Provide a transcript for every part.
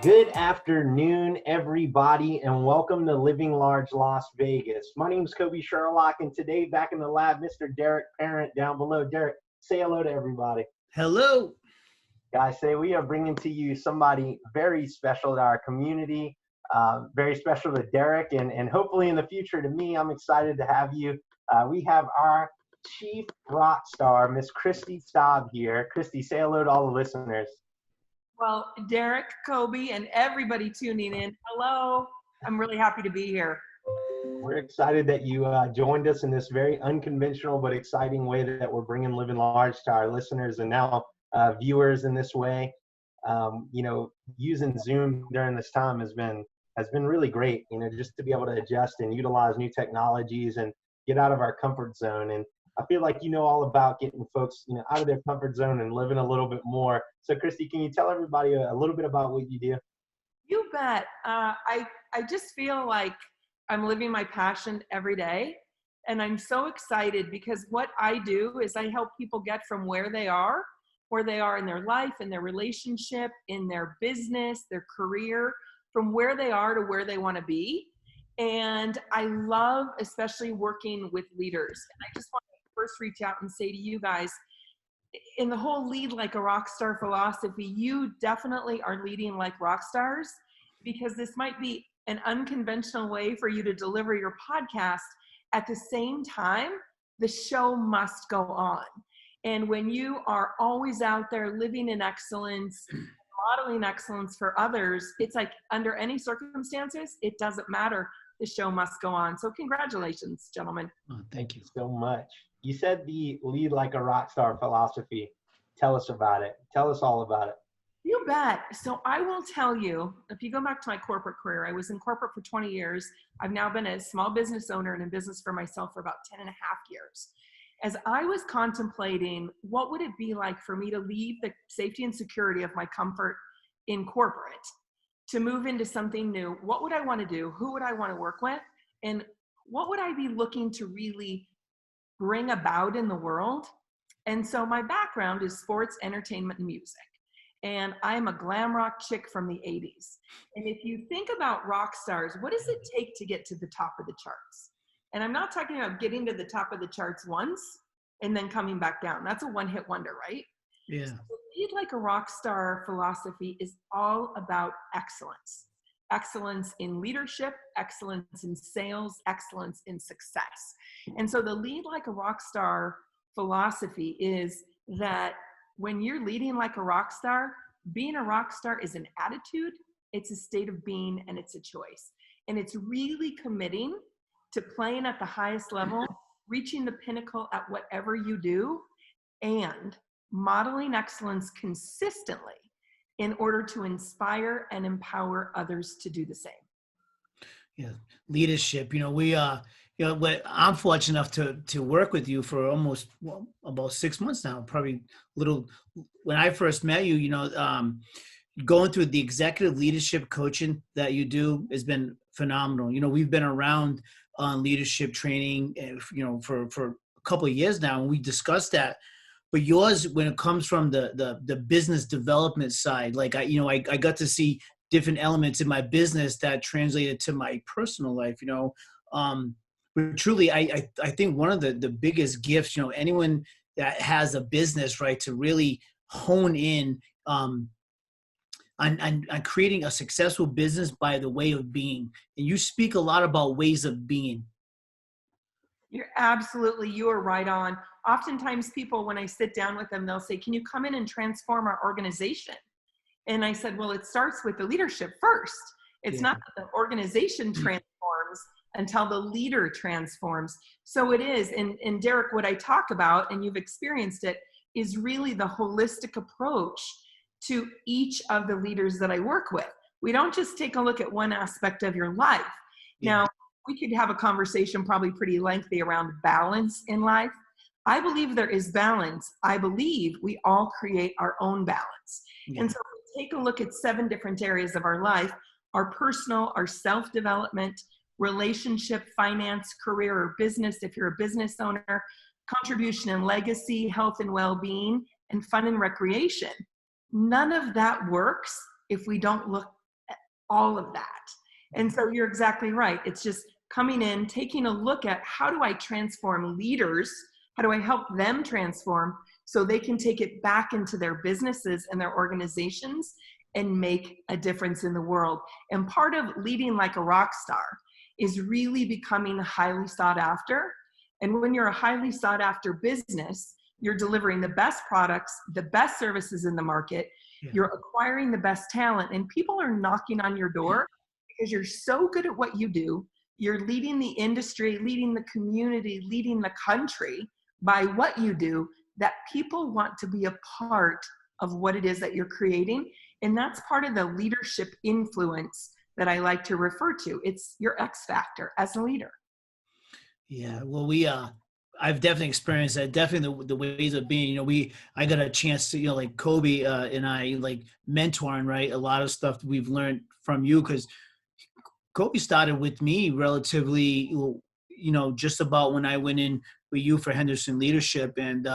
Good afternoon, everybody, and welcome to Living Large Las Vegas. My name is Kobe Sherlock, and today back in the lab, Mr. Derek Parent down below. Derek, say hello to everybody. Hello. Guys, say we are bringing to you somebody very special to our community, very special to Derek, and hopefully in the future to me. I'm excited to have you. We have our chief rock star, Miss Kristi Staab here. Kristi, say hello to all the listeners. Well, Derek, Kobe, and everybody tuning in, hello. I'm really happy to be here. We're excited that you joined us in this very unconventional but exciting way that we're bringing Living Large to our listeners and now viewers in this way. Using Zoom during this time has been really great, just to be able to adjust and utilize new technologies and get out of our comfort zone. And I feel like you know all about getting folks, out of their comfort zone and living a little bit more. So, Kristi, can you tell everybody a little bit about what you do? You bet. I just feel like I'm living my passion every day. And I'm so excited because what I do is I help people get from where they are in their life, in their relationship, in their business, their career, from where they are to where they want to be. And I love especially working with leaders. And I just want to first reach out and say to you guys, in the whole lead like a rock star philosophy, you definitely are leading like rock stars, because this might be an unconventional way for you to deliver your podcast. At the same time, the show must go on. And when you are always out there living in excellence, modeling excellence for others, it's like under any circumstances, it doesn't matter. The show must go on. So congratulations, gentlemen. Oh, thank you so much. You said the lead like a rock star philosophy. Tell us about it. Tell us all about it. You bet. So I will tell you, if you go back to my corporate career, I was in corporate for 20 years. I've now been a small business owner and in business for myself for about 10 and a half years. As I was contemplating, what would it be like for me to leave the safety and security of my comfort in corporate to move into something new? What would I want to do? Who would I want to work with? And what would I be looking to really bring about in the world? And so my background is sports, entertainment, and music. And I'm a glam rock chick from the 80s. And if you think about rock stars, what does it take to get to the top of the charts? And I'm not talking about getting to the top of the charts once and then coming back down. That's a one-hit wonder, right? Yeah. So lead like a rock star philosophy is all about excellence. Excellence in leadership, excellence in sales, excellence in success. And so the lead like a rock star philosophy is that when you're leading like a rock star, being a rock star is an attitude, it's a state of being, and it's a choice. And it's really committing to playing at the highest level, reaching the pinnacle at whatever you do, and modeling excellence consistently in order to inspire and empower others to do the same. Yeah, leadership. I'm fortunate enough to work with you for almost about 6 months now. Probably little when I first met you. Going through the executive leadership coaching that you do has been phenomenal. We've been around on leadership training, for a couple of years now, and we discussed that. But yours, when it comes from the business development side, like I got to see different elements in my business that translated to my personal life. But truly, I think one of the biggest gifts, anyone that has a business, right, to really hone in on creating a successful business by the way of being. And you speak a lot about ways of being. You are right on. Oftentimes people, when I sit down with them, they'll say, can you come in and transform our organization? And I said, well, it starts with the leadership first. It's not that the organization transforms until the leader transforms. So it is. And Derek, what I talk about, and you've experienced it, is really the holistic approach to each of the leaders that I work with. We don't just take a look at one aspect of your life. Now, we could have a conversation probably pretty lengthy around balance in life. I believe there is balance. I believe we all create our own balance. And so if we take a look at 7 different areas of our life: our personal, our self-development, relationship, finance, career or business, if you're a business owner, contribution and legacy, health and well-being, and fun and recreation. None of that works if we don't look all of that. And so you're exactly right. It's just coming in, taking a look at how do I transform leaders? How do I help them transform so they can take it back into their businesses and their organizations and make a difference in the world? And part of leading like a rock star is really becoming highly sought after. And when you're a highly sought after business, you're delivering the best products, the best services in the market, you're acquiring the best talent, and people are knocking on your door because you're so good at what you do. You're leading the industry, leading the community, leading the country by what you do, that people want to be a part of what it is that you're creating. And that's part of the leadership influence that I like to refer to. It's your X factor as a leader. Yeah, well, I've definitely experienced that. Definitely the ways of being, I got a chance to, like Kobe and I like mentoring, right? A lot of stuff we've learned from you, because Kobe started with me relatively, just about when I went in with you for Henderson Leadership, and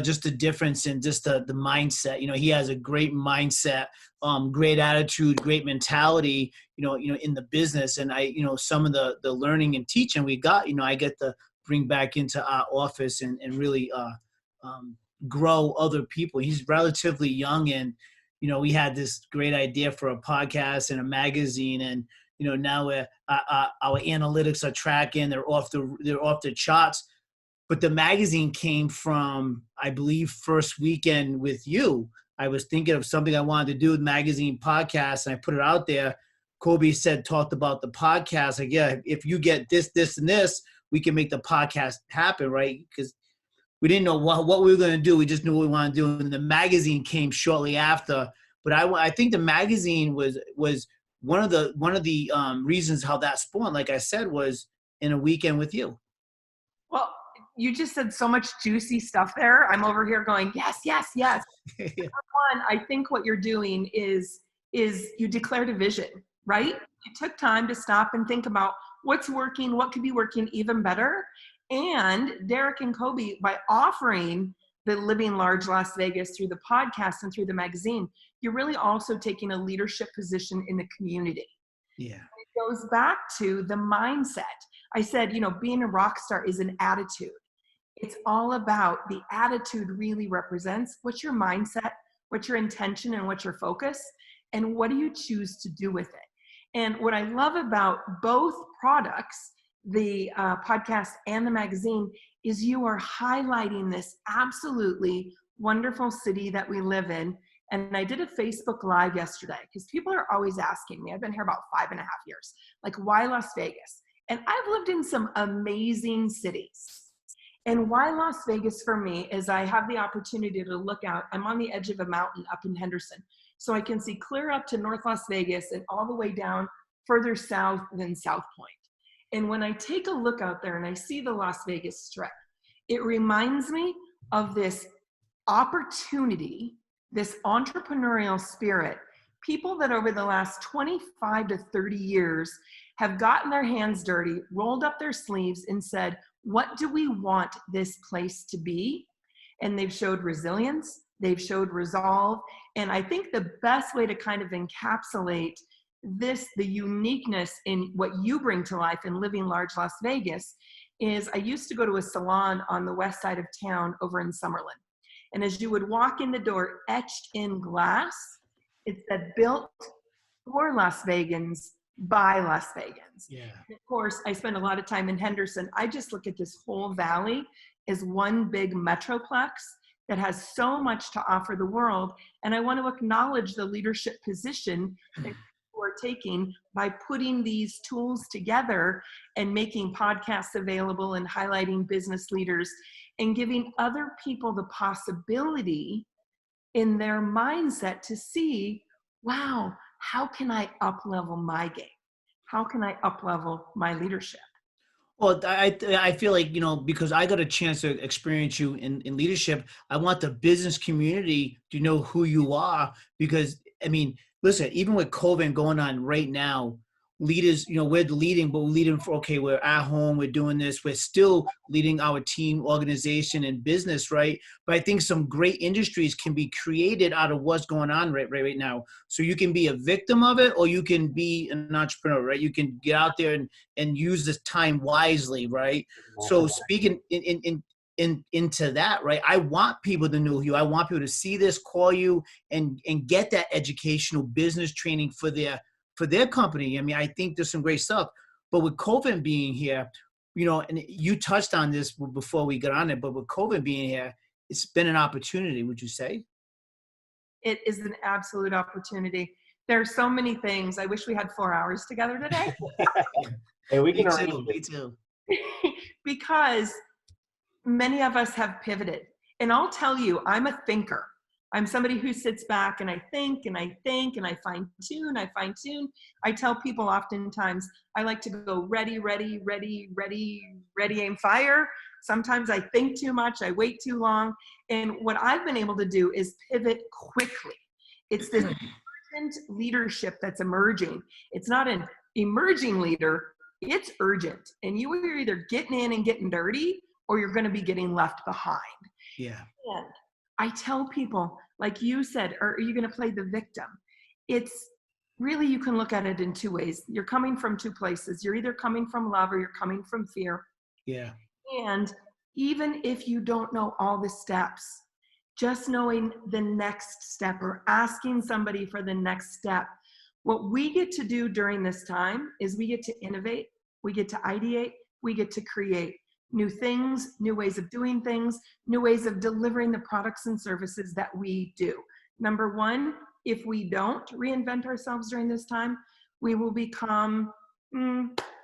just the difference in just the mindset. He has a great mindset, great attitude, great mentality, in the business. And some of the learning and teaching we got, I get to bring back into our office and really grow other people. He's relatively young, and, we had this great idea for a podcast and a magazine, and, now our analytics are tracking, they're off the charts. But the magazine came from, I believe, first weekend with you. I was thinking of something I wanted to do with magazine podcast, and I put it out there. Kobe talked about the podcast. Like, yeah, if you get this, this, and this, we can make the podcast happen, right? Because we didn't know what we were going to do. We just knew what we wanted to do. And the magazine came shortly after. But I think the magazine was one of the reasons how that spawned, like I said, was in a weekend with you. Well, you just said so much juicy stuff there. I'm over here going, yes, yes, yes. One, I think what you're doing is you declared a vision, right? You took time to stop and think about what's working, what could be working even better. And Derek and Kobe, by offering the Living Large Las Vegas through the podcast and through the magazine, you're really also taking a leadership position in the community. Yeah. It goes back to the mindset. I said, being a rock star is an attitude. It's all about the attitude really represents what's your mindset, what's your intention, and what's your focus, and what do you choose to do with it. And what I love about both products, the podcast and the magazine, is you are highlighting this absolutely wonderful city that we live in. And I did a Facebook Live yesterday because people are always asking me, I've been here about 5.5 years, like, why Las Vegas? And I've lived in some amazing cities. And why Las Vegas for me is I have the opportunity to look out. I'm on the edge of a mountain up in Henderson. So I can see clear up to North Las Vegas and all the way down further south than South Point. And when I take a look out there and I see the Las Vegas Strip, it reminds me of this opportunity, this entrepreneurial spirit. People that over the last 25 to 30 years have gotten their hands dirty, rolled up their sleeves and said, what do we want this place to be? And they've showed resilience, they've showed resolve. And I think the best way to kind of encapsulate this, the uniqueness in what you bring to life in Living Large Las Vegas, is I used to go to a salon on the west side of town over in Summerlin. And as you would walk in the door, etched in glass, it said, built for Las Vegans by Las Vegans. Yeah. And of course, I spend a lot of time in Henderson. I just look at this whole valley as one big metroplex that has so much to offer the world. And I want to acknowledge the leadership position that people are taking by putting these tools together and making podcasts available and highlighting business leaders and giving other people the possibility in their mindset to see, wow, how can I up-level my game? How can I up-level my leadership? Well, I feel like, because I got a chance to experience you in leadership, I want the business community to know who you are. Because, listen, even with COVID going on right now, leaders, we're leading, but we're leading for, okay, we're at home, we're doing this, we're still leading our team, organization, and business, right? But I think some great industries can be created out of what's going on right now. So you can be a victim of it, or you can be an entrepreneur, right? You can get out there and use this time wisely, right? So speaking into that, right? I want people to know you. I want people to see this, call you, and get that educational business training for their company. I mean, I think there's some great stuff. But with COVID being here, and you touched on this before we got on it, but with COVID being here, it's been an opportunity, would you say? It is an absolute opportunity. There are so many things. I wish we had 4 hours together today. Hey, we can Me too. Because many of us have pivoted. And I'll tell you, I'm a thinker. I'm somebody who sits back and I think and I think and I fine tune. I tell people oftentimes I like to go ready, aim, fire. Sometimes I think too much, I wait too long. And what I've been able to do is pivot quickly. It's this urgent leadership that's emerging. It's not an emerging leader, it's urgent. And you are either getting in and getting dirty, or you're going to be getting left behind. Yeah. And I tell people, like you said, are you going to play the victim? It's really, you can look at it in two ways. You're coming from two places. You're either coming from love or you're coming from fear. Yeah. And even if you don't know all the steps, just knowing the next step or asking somebody for the next step. What we get to do during this time is we get to innovate, we get to ideate, we get to create new things, new ways of doing things, new ways of delivering the products and services that we do. Number one, if we don't reinvent ourselves during this time, we will become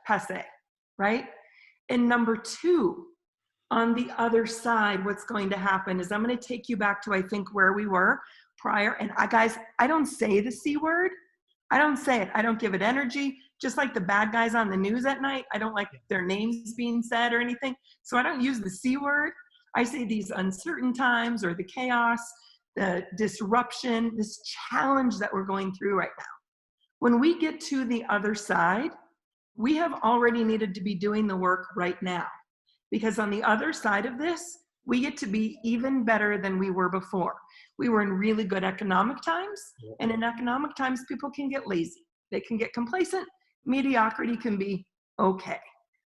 passé, right? And number two, on the other side, what's going to happen is I'm going to take you back to, I think, where we were prior. And guys, I don't say the C word. I don't say it. I don't give it energy. Just like the bad guys on the news at night, I don't like their names being said or anything. So I don't use the C word. I say these uncertain times or the chaos, the disruption, this challenge that we're going through right now. When we get to the other side, we have already needed to be doing the work right now. Because on the other side of this, we get to be even better than we were before. We were in really good economic times, and in economic times, people can get lazy. They can get complacent. Mediocrity can be okay,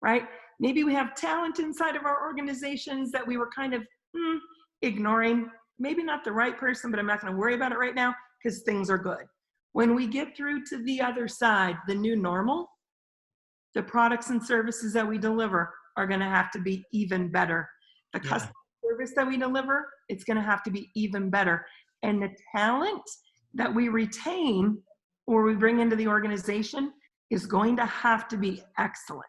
right? Maybe we have talent inside of our organizations that we were kind of ignoring. Maybe not the right person, but I'm not going to worry about it right now because things are good. When we get through to the other side, the new normal, the products and services that we deliver are going to have to be even better. The customer service that we deliver, it's going to have to be even better. And the talent that we retain or we bring into the organization is going to have to be excellent.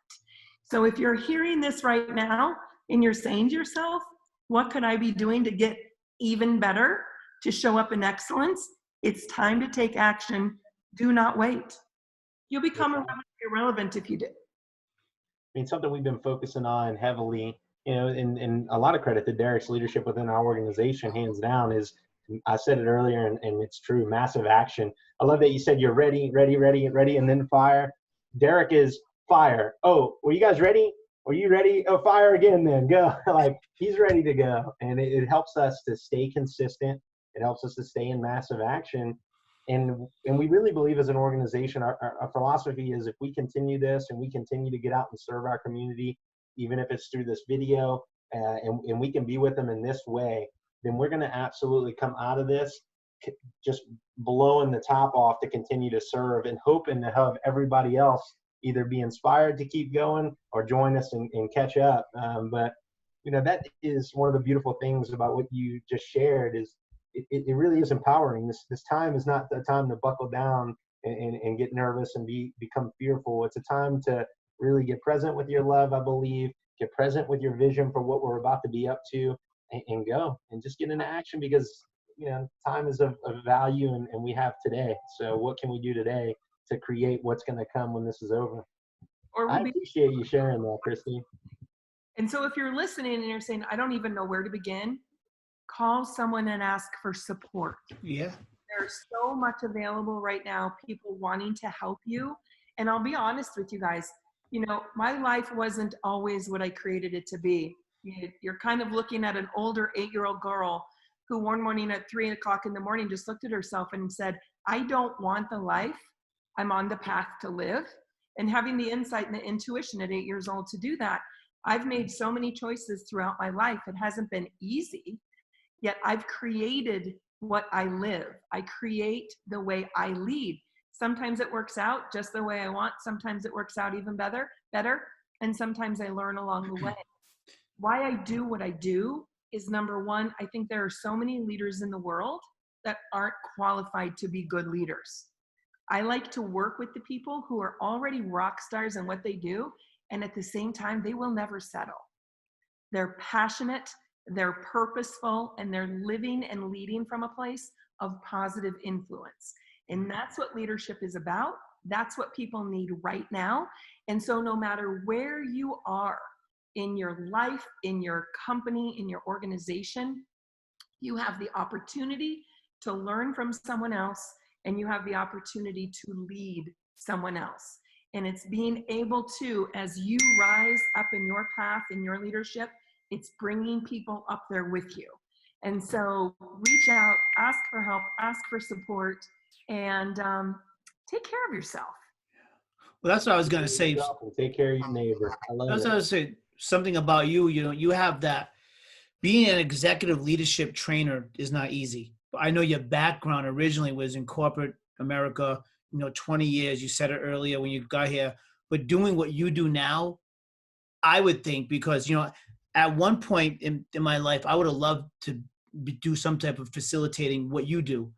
So if you're hearing this right now and you're saying to yourself, what could I be doing to get even better, to show up in excellence? It's time to take action. Do not wait. You'll become irrelevant if you do. I mean, something we've been focusing on heavily, and a lot of credit to Derek's leadership within our organization, hands down, is, I said it earlier, and it's true, massive action. I love that you said you're ready, and then fire. Derek is fire. Oh, were you guys ready? Are you ready? Oh, fire again then, go. Like, he's ready to go. And it helps us to stay consistent. It helps us to stay in massive action. And we really believe as an organization, our philosophy is if we continue this and we continue to get out and serve our community, even if it's through this video, and we can be with them in this way, then we're going to absolutely come out of this just blowing the top off to continue to serve and hoping to have everybody else either be inspired to keep going or join us and catch up. But, that is one of the beautiful things about what you just shared is it really is empowering. This time is not the time to buckle down and get nervous and become fearful. It's a time to really get present with your love, I believe, get present with your vision for what we're about to be up to, and go and just get into action because, time is of value and we have today. So what can we do today to create what's going to come when this is over? I appreciate you sharing that, Kristi. And so if you're listening and you're saying, I don't even know where to begin, call someone and ask for support. Yeah. There's so much available right now, people wanting to help you. And I'll be honest with you guys, you know, my life wasn't always what I created it to be. You're kind of looking at an older 8-year-old girl who one morning at 3 o'clock in the morning just looked at herself and said, I don't want the life I'm on the path to live. And having the insight and the intuition at 8 years old to do that, I've made so many choices throughout my life. It hasn't been easy, yet I've created what I live. I create the way I lead. Sometimes it works out just the way I want. Sometimes it works out even better. And sometimes I learn along the way. Why I do what I do is, number one, I think there are so many leaders in the world that aren't qualified to be good leaders. I like to work with the people who are already rock stars in what they do, and at the same time, they will never settle. They're passionate, they're purposeful, and they're living and leading from a place of positive influence. And that's what leadership is about. That's what people need right now. And so no matter where you are in your life, in your company, in your organization, you have the opportunity to learn from someone else, and you have the opportunity to lead someone else. And it's being able to, as you rise up in your path, in your leadership, it's bringing people up there with you. And so reach out, ask for help, ask for support, and take care of yourself. Well, that's what I was going to say. Take care of your neighbor. I love it. I was going to say something about you. You know, you have that. Being an executive leadership trainer is not easy. I know your background originally was in corporate America, 20 years, you said it earlier when you got here, but doing what you do now, I would think, because, at one point in my life, I would have loved to do some type of facilitating what you do,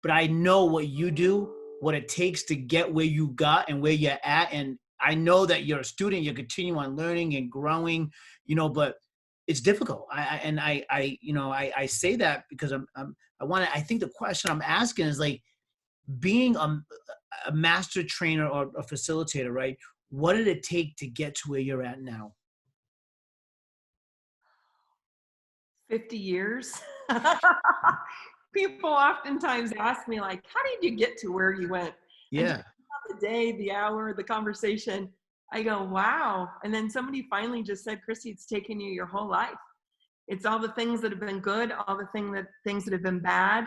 but I know what you do, what it takes to get where you got and where you're at. And I know that you're a student, you continue on learning and growing, but it's difficult. I say that because I think the question I'm asking is, like, being a master trainer or a facilitator, right? What did it take to get to where you're at now? 50 years. People oftentimes ask me, like, how did you get to where you went? Yeah. And the day, the hour, the conversation, I go, wow. And then somebody finally just said, Kristi, it's taken you your whole life. It's all the things that have been good, all the things that have been bad.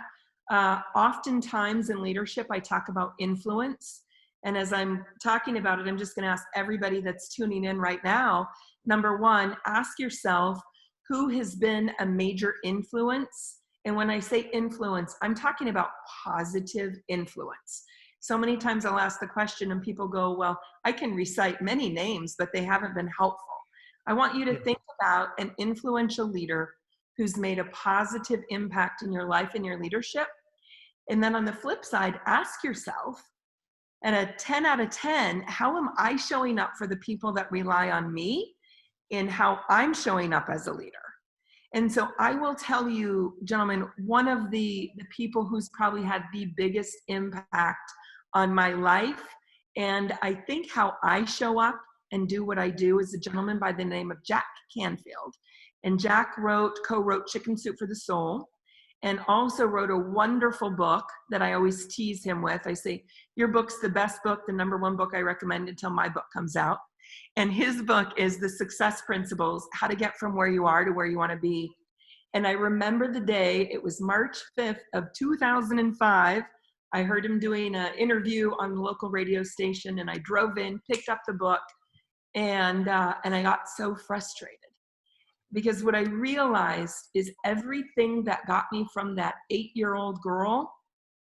Oftentimes in leadership, I talk about influence. And as I'm talking about it, I'm just going to ask everybody that's tuning in right now. Number one, ask yourself, who has been a major influence? And when I say influence, I'm talking about positive influence. So many times I'll ask the question and people go, well, I can recite many names, but they haven't been helpful. I want you to think about an influential leader who's made a positive impact in your life and your leadership. And then on the flip side, ask yourself, at a 10 out of 10, how am I showing up for the people that rely on me, and how I'm showing up as a leader? And so I will tell you, gentlemen, one of the people who's probably had the biggest impact on my life, and I think how I show up and do what I do, is a gentleman by the name of Jack Canfield. And Jack co-wrote Chicken Soup for the Soul, and also wrote a wonderful book that I always tease him with. I say, your book's the best book, the number one book I recommend until my book comes out. And his book is The Success Principles, How to Get From Where You Are to Where You Want to Be. And I remember the day, it was March 5th of 2005. I heard him doing an interview on the local radio station, and I drove in, picked up the book, and I got so frustrated. Because what I realized is everything that got me from that 8-year-old girl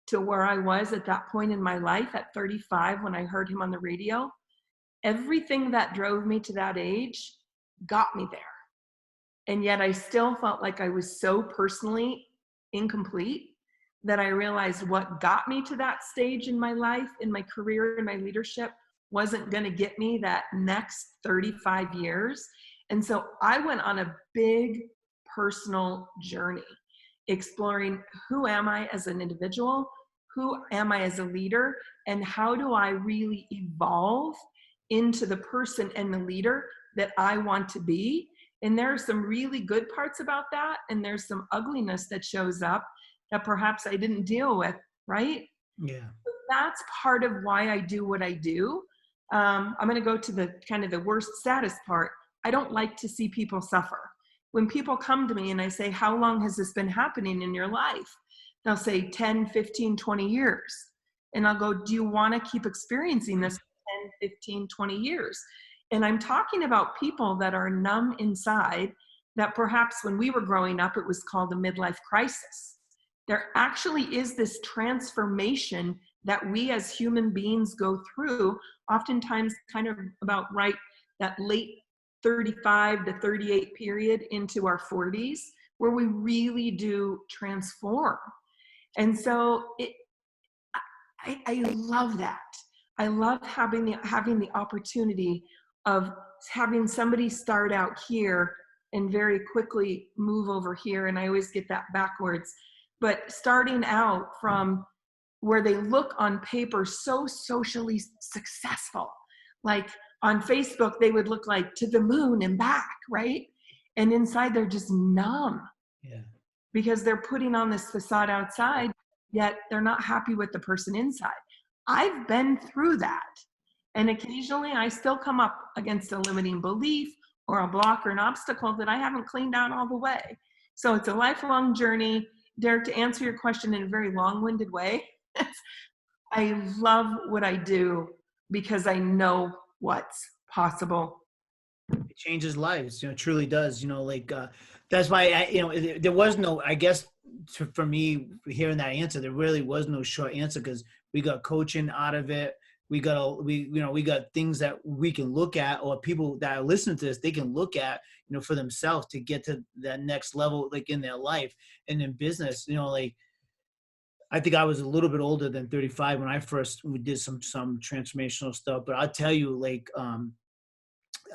to where I was at that point in my life at 35 when I heard him on the radio, everything that drove me to that age got me there. And yet I still felt like I was so personally incomplete that I realized what got me to that stage in my life, in my career, in my leadership, wasn't going to get me that next 35 years. And so I went on a big personal journey, exploring who am I as an individual, who am I as a leader, and how do I really evolve into the person and the leader that I want to be. And there are some really good parts about that, and there's some ugliness that shows up that perhaps I didn't deal with, right? Yeah. That's part of why I do what I do. I'm going to go to the kind of the worst, saddest part. I don't like to see people suffer. When people come to me and I say, how long has this been happening in your life? They'll say 10, 15, 20 years. And I'll go, do you want to keep experiencing this 10, 15, 20 years? And I'm talking about people that are numb inside, that perhaps when we were growing up, it was called a midlife crisis. There actually is this transformation that we as human beings go through, oftentimes kind of about right that late 35 to 38 period into our 40s, where we really do transform. And so I love that. I love having the opportunity of having somebody start out here and very quickly move over here. And I always get that backwards. But starting out from where they look on paper so socially successful, like on Facebook, they would look like to the moon and back, right? And inside they're just numb. Yeah. Because they're putting on this facade outside, yet they're not happy with the person inside. I've been through that. And occasionally I still come up against a limiting belief or a block or an obstacle that I haven't cleaned out all the way. So it's a lifelong journey. Derek, to answer your question in a very long-winded way, I love what I do because I know what's possible. It changes lives, it truly does, that's why there was no, I guess for me hearing that answer, there really was no short answer, because we got coaching out of it. We got things that we can look at, or people that are listening to this, they can look at, for themselves to get to that next level, like in their life and in business. I think I was a little bit older than 35 when we did some transformational stuff, but I'll tell you,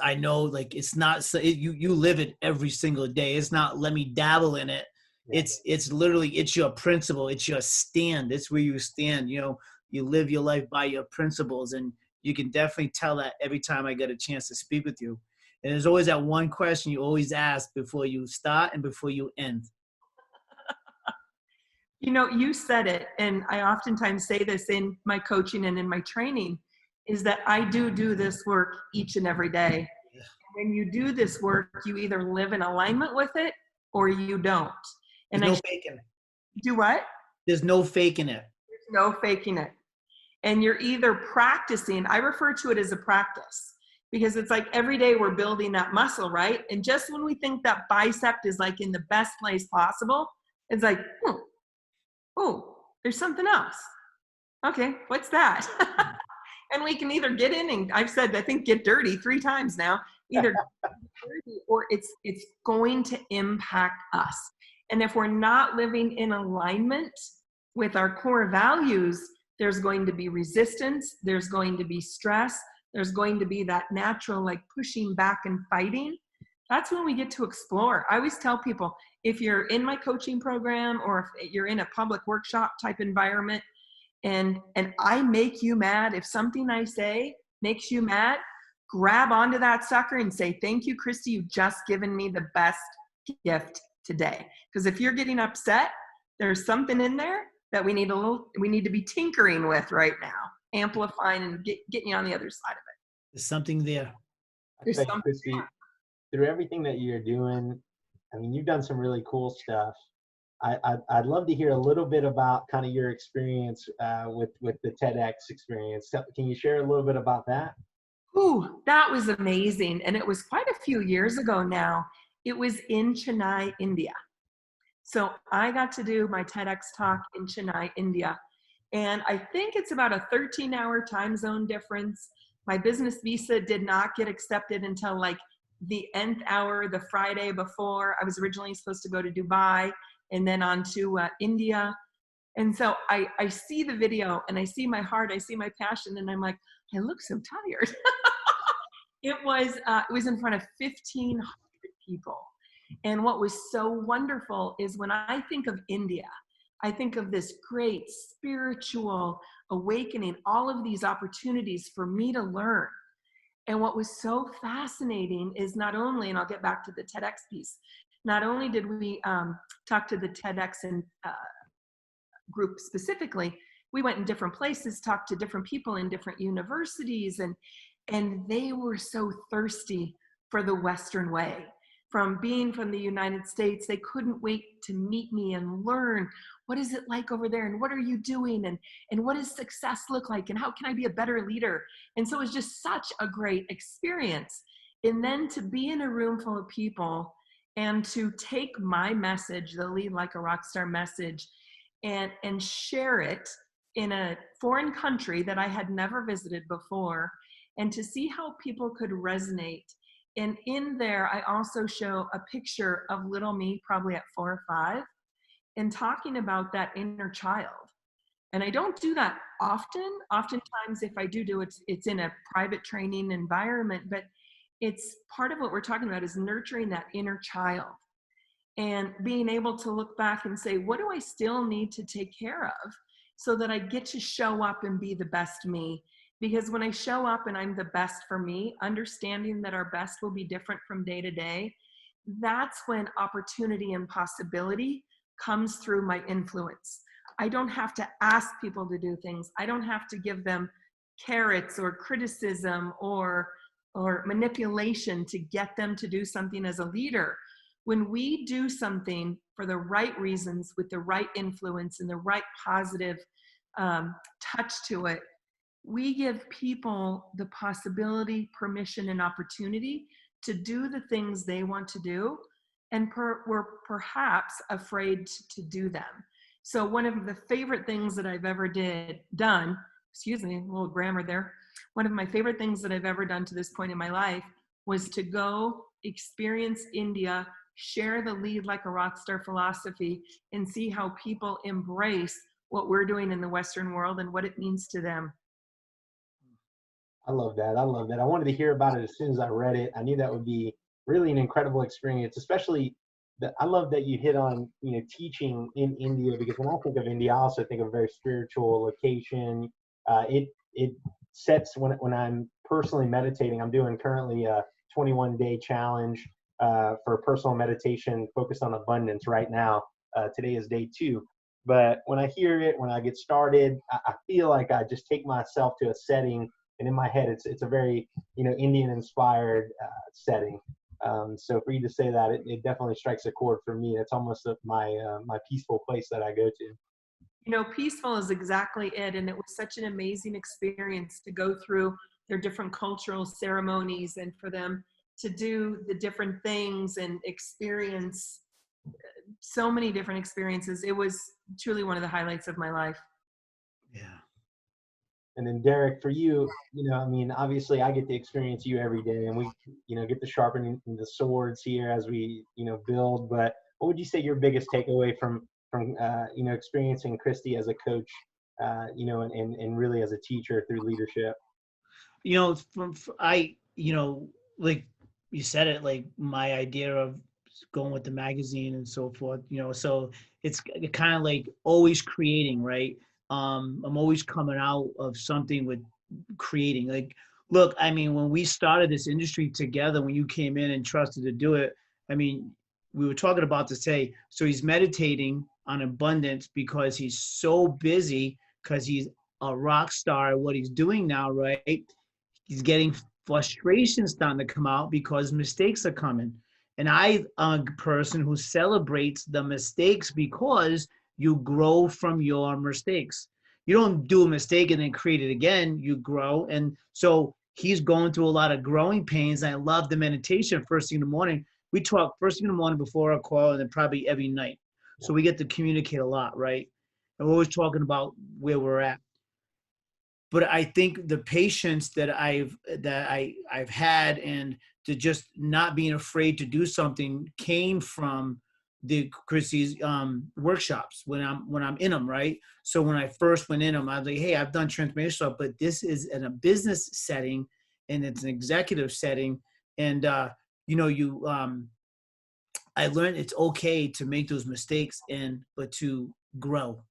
I know, it's not, you live it every single day. It's not, let me dabble in it. Yeah. It's literally, it's your principle. It's your stand. It's where you stand. You live your life by your principles, and you can definitely tell that every time I get a chance to speak with you. And there's always that one question you always ask before you start and before you end. You said it, and I oftentimes say this in my coaching and in my training, is that I do this work each and every day. Yeah. When you do this work, you either live in alignment with it or you don't. And there's no faking it. Do what? There's no faking it. There's no faking it. And you're either practicing, I refer to it as a practice, because it's like every day we're building that muscle, right? And just when we think that bicep is like in the best place possible, it's like, oh, there's something else. Okay, what's that? And we can either get in, and I've said, I think, get dirty 3 times now, either dirty or it's going to impact us. And if we're not living in alignment with our core values, there's going to be resistance, there's going to be stress, there's going to be that natural pushing back and fighting. That's when we get to explore. I always tell people, if you're in my coaching program or if you're in a public workshop type environment, and I make you mad, if something I say makes you mad, grab onto that sucker and say, thank you, Kristi, you've just given me the best gift today. Because if you're getting upset, there's something in there that we need to be tinkering with right now, amplifying and getting you on the other side of it. There's something there. There's something Kristi, through everything that you're doing, I mean, you've done some really cool stuff. I'd love to hear a little bit about kind of your experience with the TEDx experience. Can you share a little bit about that? Ooh, that was amazing. And it was quite a few years ago now. It was in Chennai, India. So I got to do my TEDx talk in Chennai, India. And I think it's about a 13-hour time zone difference. My business visa did not get accepted until the nth hour, the Friday before. I was originally supposed to go to Dubai and then on to India. And so I see the video and I see my heart, I see my passion, and I'm like, I look so tired. It was in front of 1,500 people. And what was so wonderful is when I think of India, I think of this great spiritual awakening, all of these opportunities for me to learn. And what was so fascinating is not only, and I'll get back to the TEDx piece, not only did we talk to the TEDx and group specifically, we went in different places, talked to different people in different universities, and they were so thirsty for the Western way. From being from the United States, they couldn't wait to meet me and learn, what is it like over there, and what are you doing, and what does success look like, and how can I be a better leader? And so it was just such a great experience. And then to be in a room full of people and to take my message, the Lead Like a Rockstar message, and share it in a foreign country that I had never visited before, and to see how people could resonate. And in there, I also show a picture of little me, probably at 4 or 5, and talking about that inner child. And I don't do that often. Oftentimes, if I do it's in a private training environment, but it's part of what we're talking about is nurturing that inner child and being able to look back and say, what do I still need to take care of so that I get to show up and be the best me? Because when I show up and I'm the best for me, understanding that our best will be different from day to day, that's when opportunity and possibility comes through my influence. I don't have to ask people to do things. I don't have to give them carrots or criticism or manipulation to get them to do something as a leader. When we do something for the right reasons, with the right influence and the right positive touch to it, we give people the possibility, permission, and opportunity to do the things they want to do, and we're perhaps afraid to do them. So one of the favorite things that I've ever done, excuse me, a little grammar there. One of my favorite things that I've ever done to this point in my life was to go experience India, share the Lead Like a Rockstar philosophy, and see how people embrace what we're doing in the Western world and what it means to them. I love that. I love that. I wanted to hear about it as soon as I read it. I knew that would be really an incredible experience, especially that I love that you hit on, teaching in India, because when I think of India, I also think of a very spiritual location. It sets, when I'm personally meditating, I'm doing currently a 21-day challenge for personal meditation focused on abundance right now. Today is day 2. But when I hear it, when I get started, I feel like I just take myself to a setting, and in my head, it's a very, Indian-inspired setting. So for you to say that, it definitely strikes a chord for me. It's almost my peaceful place that I go to. Peaceful is exactly it. And it was such an amazing experience to go through their different cultural ceremonies and for them to do the different things and experience so many different experiences. It was truly one of the highlights of my life. Yeah. And then Derek, for you, obviously I get to experience you every day, and we, get to sharpen the swords here as we, build. But what would you say your biggest takeaway from experiencing Kristi as a coach, and really as a teacher through leadership? Like you said it, like my idea of going with the magazine and so forth, so it's kind of like always creating, right? I'm always coming out of something with creating. Like, look, when we started this industry together, when you came in and trusted to do it, we were talking about this today. So he's meditating on abundance because he's so busy, because he's a rock star at what he's doing now, right? He's getting frustration starting to come out because mistakes are coming. And I'm a person who celebrates the mistakes because you grow from your mistakes. You don't do a mistake and then create it again, you grow. And so he's going through a lot of growing pains. I love the meditation first thing in the morning. We talk first thing in the morning before our call, and then probably every night. So we get to communicate a lot, right? And we're always talking about where we're at. But I think the patience that I've had, and to just not being afraid to do something, came from the Kristi's workshops when I'm in them, right? So when I first went in them, I was like, hey, I've done transformation stuff, but this is in a business setting and it's an executive setting. And I learned it's okay to make those mistakes but to grow.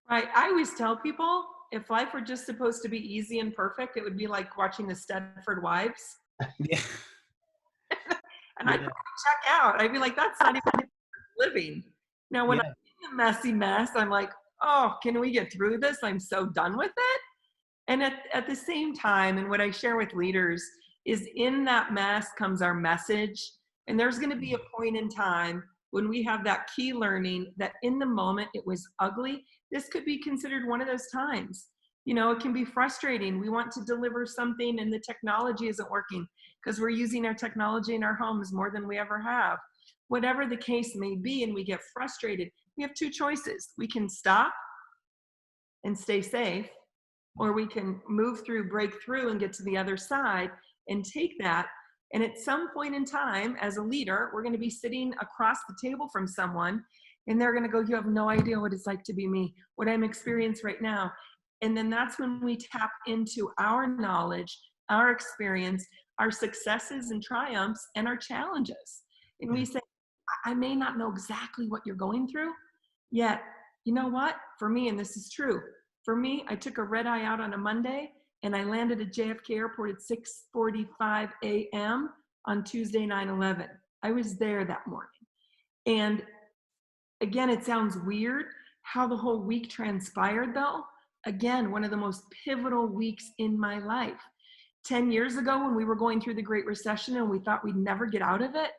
Right. I always tell people, if life were just supposed to be easy and perfect, it would be like watching the Stepford Wives. Yeah. And I'd check out. I'd be like, that's not even living. Now, when I'm in a messy mess, I'm like, oh, can we get through this? I'm so done with it. And at the same time, and what I share with leaders is in that mess comes our message. And there's going to be a point in time when we have that key learning that in the moment it was ugly. This could be considered one of those times. You know, it can be frustrating. We want to deliver something and the technology isn't working because we're using our technology in our homes more than we ever have. Whatever the case may be, and we get frustrated, we have two choices. We can stop and stay safe, or we can move through, break through, and get to the other side and take that. And at some point in time, as a leader, we're going to be sitting across the table from someone, and they're going to go, you have no idea what it's like to be me, what I'm experiencing right now. And then that's when we tap into our knowledge, our experience, our successes and triumphs, and our challenges. And we say, I may not know exactly what you're going through, yet, you know what? For me, and this is true, for me, I took a red eye out on a Monday, and I landed at JFK Airport at 6:45 a.m. on Tuesday, 9/11. I was there that morning. And again, it sounds weird how the whole week transpired, though. Again, one of the most pivotal weeks in my life. 10 years ago, when we were going through the Great Recession and we thought we'd never get out of it,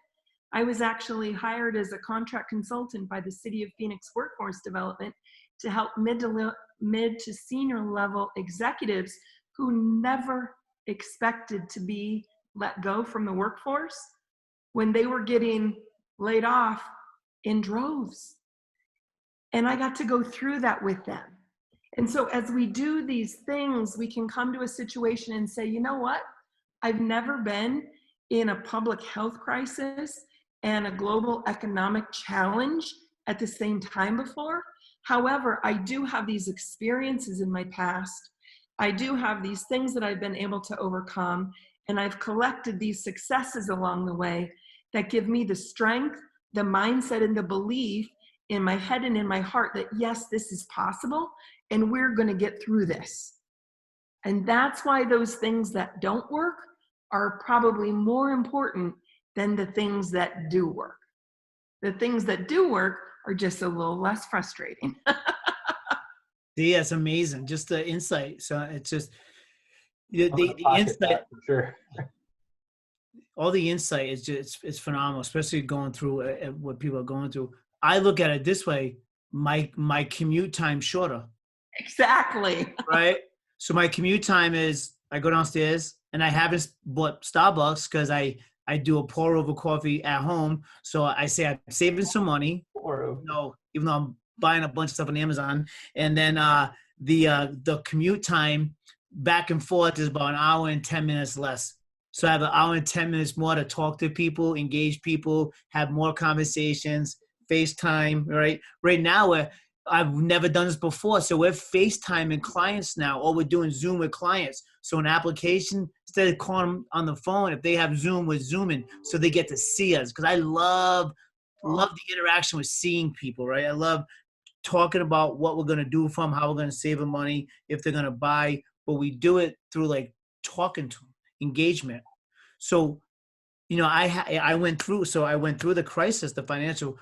I was actually hired as a contract consultant by the City of Phoenix Workforce Development to help mid to senior level executives who never expected to be let go from the workforce when they were getting laid off in droves. And I got to go through that with them. And so as we do these things, we can come to a situation and say, you know what? I've never been in a public health crisis and a global economic challenge at the same time before. However, I do have these experiences in my past. I do have these things that I've been able to overcome, and I've collected these successes along the way that give me the strength, the mindset, and the belief in my head and in my heart that yes, this is possible, and we're going to get through this. And that's why those things that don't work are probably more important than the things that do work. The things that do work are just a little less frustrating. Yeah, it's amazing. Just the insight. So it's just the insight. For sure. All the insight is just, it's phenomenal, especially going through what people are going through. I look at it this way: my commute time shorter. Exactly. Right. So my commute time is I go downstairs, and I haven't bought Starbucks because I do a pour over coffee at home. So I say I'm saving some money. No, even though I'm buying a bunch of stuff on Amazon. And then the commute time back and forth is about an hour and 10 minutes less. So I have an hour and 10 minutes more to talk to people, engage people, have more conversations, FaceTime, right? Right now, I've never done this before. So we're FaceTiming clients now, or we're doing Zoom with clients. So an application, instead of calling them on the phone, if they have Zoom, we're Zooming so they get to see us. Because I love the interaction with seeing people, right? I love talking about what we're going to do for them, how we're going to save them money, if they're going to buy. But we do it through like talking to them, engagement. So, you know, I went through the crisis, the financial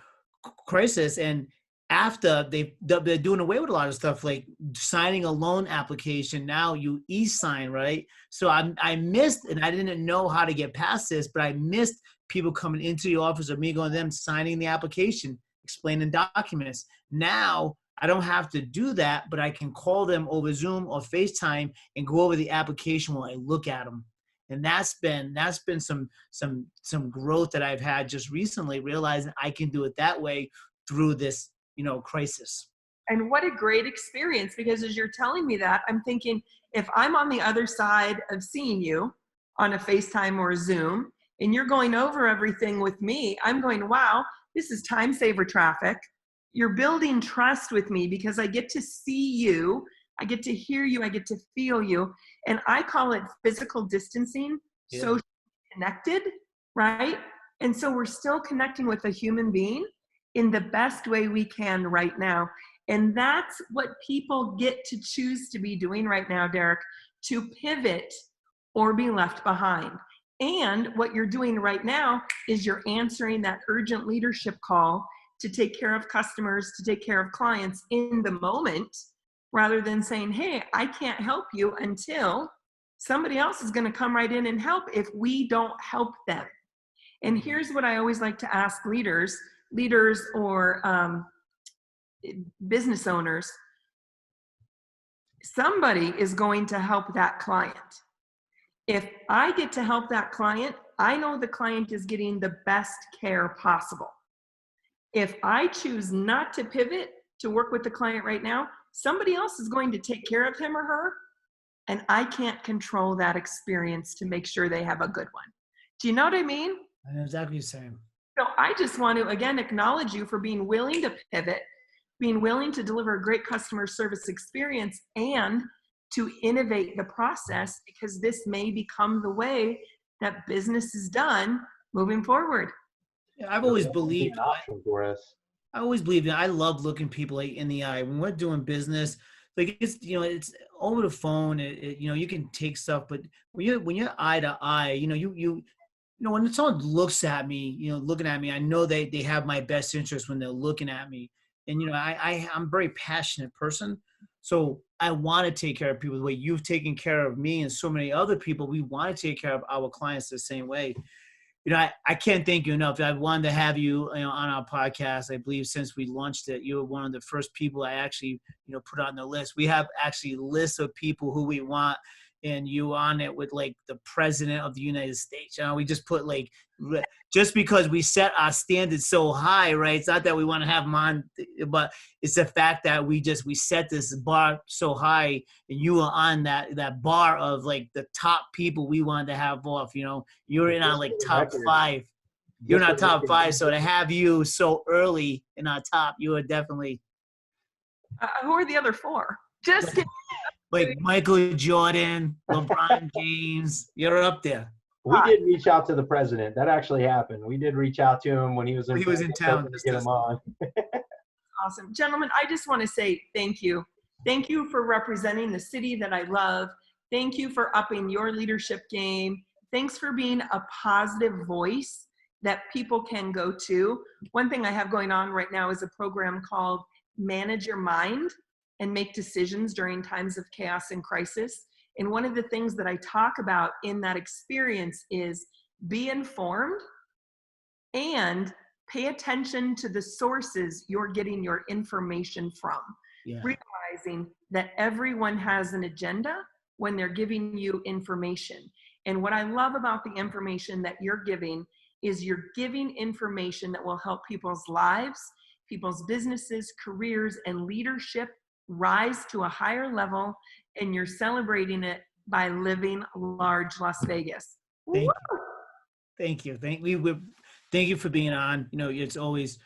crisis, and after they're doing away with a lot of stuff, like signing a loan application. Now you e-sign, right? So I missed, and I didn't know how to get past this, but I missed people coming into the office or me going to them, signing the application, explaining documents. Now I don't have to do that, but I can call them over Zoom or FaceTime and go over the application while I look at them. And that's been some growth that I've had just recently, realizing I can do it that way through this, you know, crisis. And what a great experience, because as you're telling me that, I'm thinking, if I'm on the other side of seeing you on a FaceTime or a Zoom, and you're going over everything with me, I'm going, wow, this is time saver traffic. You're building trust with me because I get to see you, I get to hear you, I get to feel you. And I call it physical distancing, socially connected, right? And so we're still connecting with a human being in the best way we can right now. And that's what people get to choose to be doing right now, Derek, to pivot or be left behind. And what you're doing right now is you're answering that urgent leadership call to take care of customers, to take care of clients in the moment, rather than saying, hey, I can't help you until somebody else is going to come right in and help if we don't help them. And here's what I always like to ask leaders or business owners. Somebody is going to help that client. If I get to help that client, I know the client is getting the best care possible. If I choose not to pivot to work with the client right now, somebody else is going to take care of him or her, and I can't control that experience to make sure they have a good one. Do you know what I mean? I know exactly what you're saying. So I just want to, again, acknowledge you for being willing to pivot, being willing to deliver a great customer service experience, and to innovate the process, because this may become the way that business is done moving forward. Yeah, I've always believed. An option for us. I always believe that. I love looking people in the eye when we're doing business. Like it's it's over the phone. You can take stuff, but when you're eye to eye, when someone looks at me, looking at me, I know they have my best interest when they're looking at me. And I'm a very passionate person, so I want to take care of people the way you've taken care of me and so many other people. We want to take care of our clients the same way. I can't thank you enough. I wanted to have you, on our podcast. I believe since we launched it, you were one of the first people I actually, put on the list. We have actually lists of people who we want, and you on it with like the president of the United States. We just put just because we set our standards so high, right? It's not that we want to have them on, but it's the fact that we set this bar so high, and you were on that bar of like the top people we wanted to have off. You're in our like top 5. You're in our top 5, so to have you so early in our top, you are definitely. Who are the other 4? Just kidding. Like Michael Jordan, LeBron James, you're up there. We did reach out to the president. That actually happened. We did reach out to him when he was in town to get him on. Awesome. Gentlemen, I just want to say thank you. Thank you for representing the city that I love. Thank you for upping your leadership game. Thanks for being a positive voice that people can go to. One thing I have going on right now is a program called Manage Your Mind and Make Decisions During Times of Chaos and Crisis. And one of the things that I talk about in that experience is be informed and pay attention to the sources you're getting your information from. Yeah. Realizing that everyone has an agenda when they're giving you information. And what I love about the information that you're giving is you're giving information that will help people's lives, people's businesses, careers, and leadership rise to a higher level, and you're celebrating it by living large Las Vegas. Thank you. Thank you for being on. It's always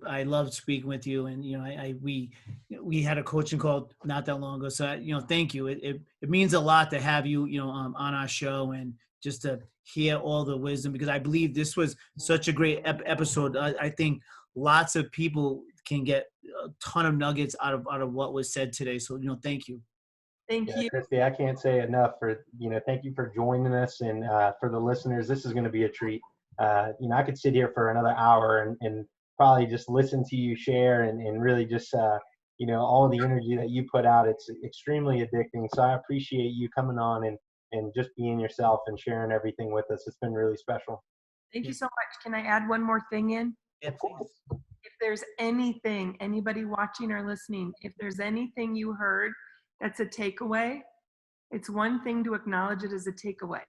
I love speaking with you, and we had a coaching call not that long ago. So thank you. It means a lot to have you on our show, and just to hear all the wisdom, because I believe this was such a great episode. I think lots of people can get a ton of nuggets out of what was said today. So, thank you. Thank you. Kristi, I can't say enough for, thank you for joining us. And for the listeners, this is going to be a treat. I could sit here for another hour and probably just listen to you share and really just, all the energy that you put out. It's extremely addicting. So I appreciate you coming on and just being yourself and sharing everything with us. It's been really special. Thank you so much. Can I add one more thing in? Yeah, please. If there's anything, anybody watching or listening, if there's anything you heard that's a takeaway, it's one thing to acknowledge it as a takeaway.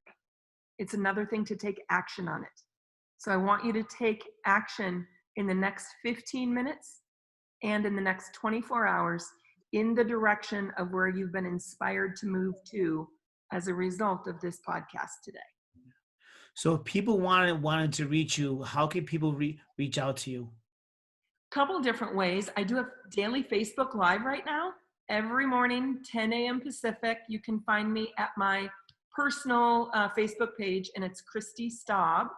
It's another thing to take action on it. So I want you to take action in the next 15 minutes and in the next 24 hours in the direction of where you've been inspired to move to as a result of this podcast today. So if people wanted to reach you, how can people reach out to you? Couple different ways. I do a daily Facebook Live right now. Every morning, 10 a.m. Pacific. You can find me at my personal Facebook page, and it's Kristi Staab.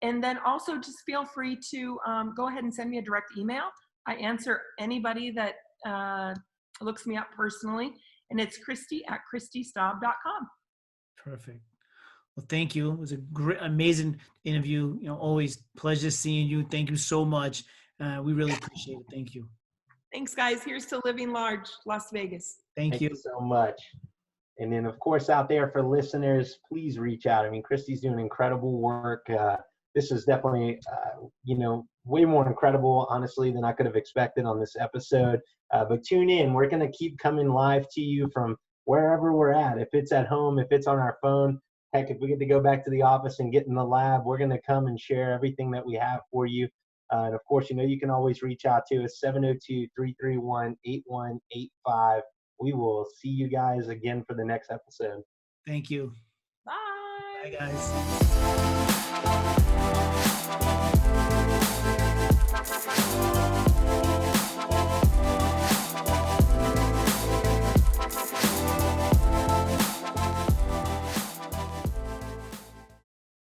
And then also just feel free to go ahead and send me a direct email. I answer anybody that looks me up personally, and it's Kristi@KristiStaab.com. Perfect. Well, thank you. It was a great, amazing interview. Always pleasure seeing you. Thank you so much. We really appreciate it. Thank you. Thanks, guys. Here's to living large, Las Vegas. Thank you. so much. And then, of course, out there for listeners, please reach out. I mean, Kristi's doing incredible work. This is definitely, way more incredible, honestly, than I could have expected on this episode. But tune in. We're going to keep coming live to you from wherever we're at. If it's at home, if it's on our phone, heck, if we get to go back to the office and get in the lab, we're going to come and share everything that we have for you. And of course, you can always reach out to us, 702-331-8185. We will see you guys again for the next episode. Thank you. Bye. Bye, guys.